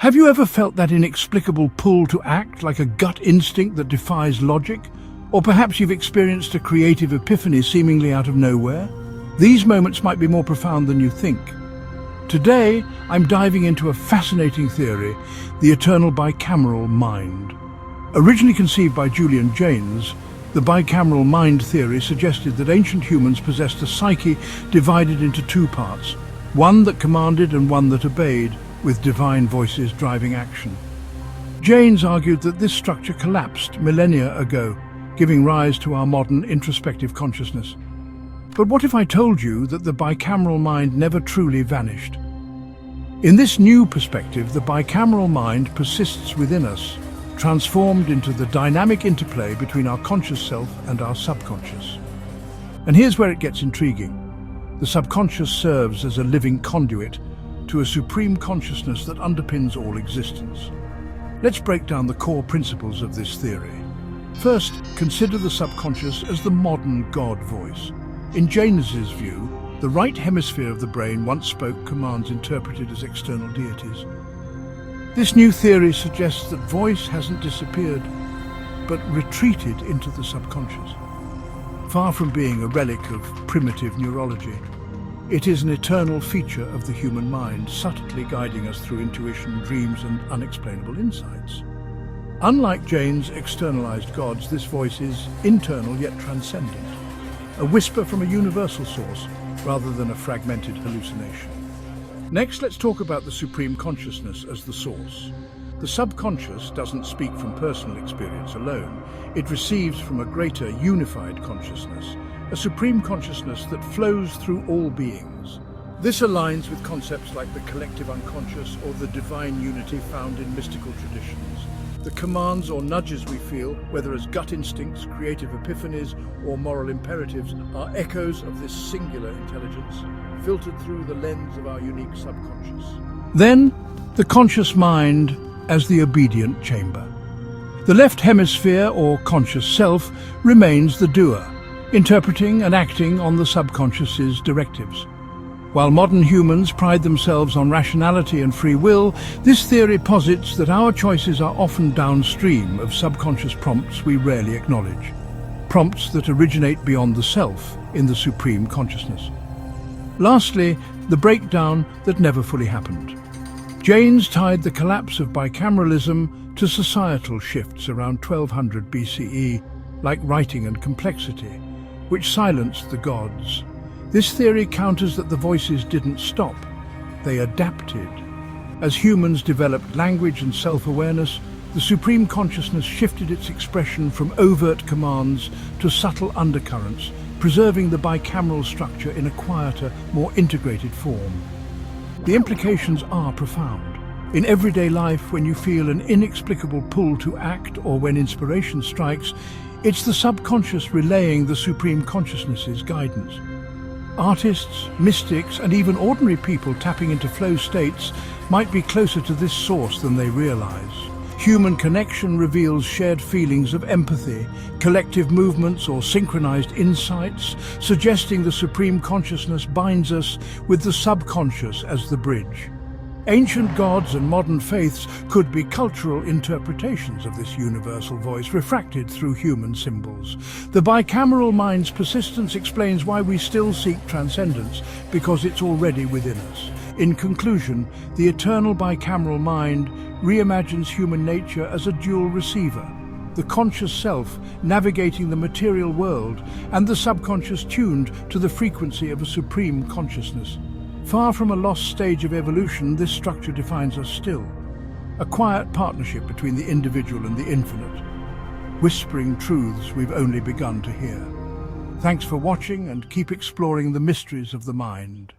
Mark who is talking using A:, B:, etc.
A: Have you ever felt that inexplicable pull to act, like a gut instinct that defies logic? Or perhaps you've experienced a creative epiphany seemingly out of nowhere? These moments might be more profound than you think. Today, I'm diving into a fascinating theory, the eternal bicameral mind. Originally conceived by Julian Jaynes, the bicameral mind theory suggested that ancient humans possessed a psyche divided into two parts, one that commanded and one that obeyed, with divine voices driving action. Jaynes argued that this structure collapsed millennia ago, giving rise to our modern introspective consciousness. But what if I told you that the bicameral mind never truly vanished? In this new perspective, the bicameral mind persists within us, transformed into the dynamic interplay between our conscious self and our subconscious. And here's where it gets intriguing. The subconscious serves as a living conduit to a supreme consciousness that underpins all existence. Let's break down the core principles of this theory. First, consider the subconscious as the modern God voice. In Jaynes's view, the right hemisphere of the brain once spoke commands interpreted as external deities. This new theory suggests that voice hasn't disappeared, but retreated into the subconscious. Far from being a relic of primitive neurology, it is an eternal feature of the human mind, subtly guiding us through intuition, dreams, and unexplainable insights. Unlike Jaynes' externalized gods, this voice is internal yet transcendent, a whisper from a universal source rather than a fragmented hallucination. Next, let's talk about the supreme consciousness as the source. The subconscious doesn't speak from personal experience alone. It receives from a greater, unified consciousness, a supreme consciousness that flows through all beings. This aligns with concepts like the collective unconscious or the divine unity found in mystical traditions. The commands or nudges we feel, whether as gut instincts, creative epiphanies, or moral imperatives, are echoes of this singular intelligence, filtered through the lens of our unique subconscious. Then, the conscious mind as the obedient chamber. The left hemisphere, or conscious self, remains the doer, interpreting and acting on the subconscious's directives. While modern humans pride themselves on rationality and free will, this theory posits that our choices are often downstream of subconscious prompts we rarely acknowledge. Prompts that originate beyond the self, in the supreme consciousness. Lastly, the breakdown that never fully happened. Jaynes tied the collapse of bicameralism to societal shifts around 1200 BCE, like writing and complexity, which silenced the gods. This theory counters that the voices didn't stop, they adapted. As humans developed language and self-awareness, the supreme consciousness shifted its expression from overt commands to subtle undercurrents, preserving the bicameral structure in a quieter, more integrated form. The implications are profound. In everyday life, when you feel an inexplicable pull to act or when inspiration strikes, it's the subconscious relaying the supreme consciousness's guidance. Artists, mystics, and even ordinary people tapping into flow states might be closer to this source than they realize. Human connection reveals shared feelings of empathy, collective movements, or synchronized insights, suggesting the supreme consciousness binds us with the subconscious as the bridge. Ancient gods and modern faiths could be cultural interpretations of this universal voice refracted through human symbols. The bicameral mind's persistence explains why we still seek transcendence, because it's already within us. In conclusion, the eternal bicameral mind reimagines human nature as a dual receiver, the conscious self navigating the material world and the subconscious tuned to the frequency of a supreme consciousness. Far from a lost stage of evolution, this structure defines us still. A quiet partnership between the individual and the infinite, whispering truths we've only begun to hear. Thanks for watching, and keep exploring the mysteries of the mind.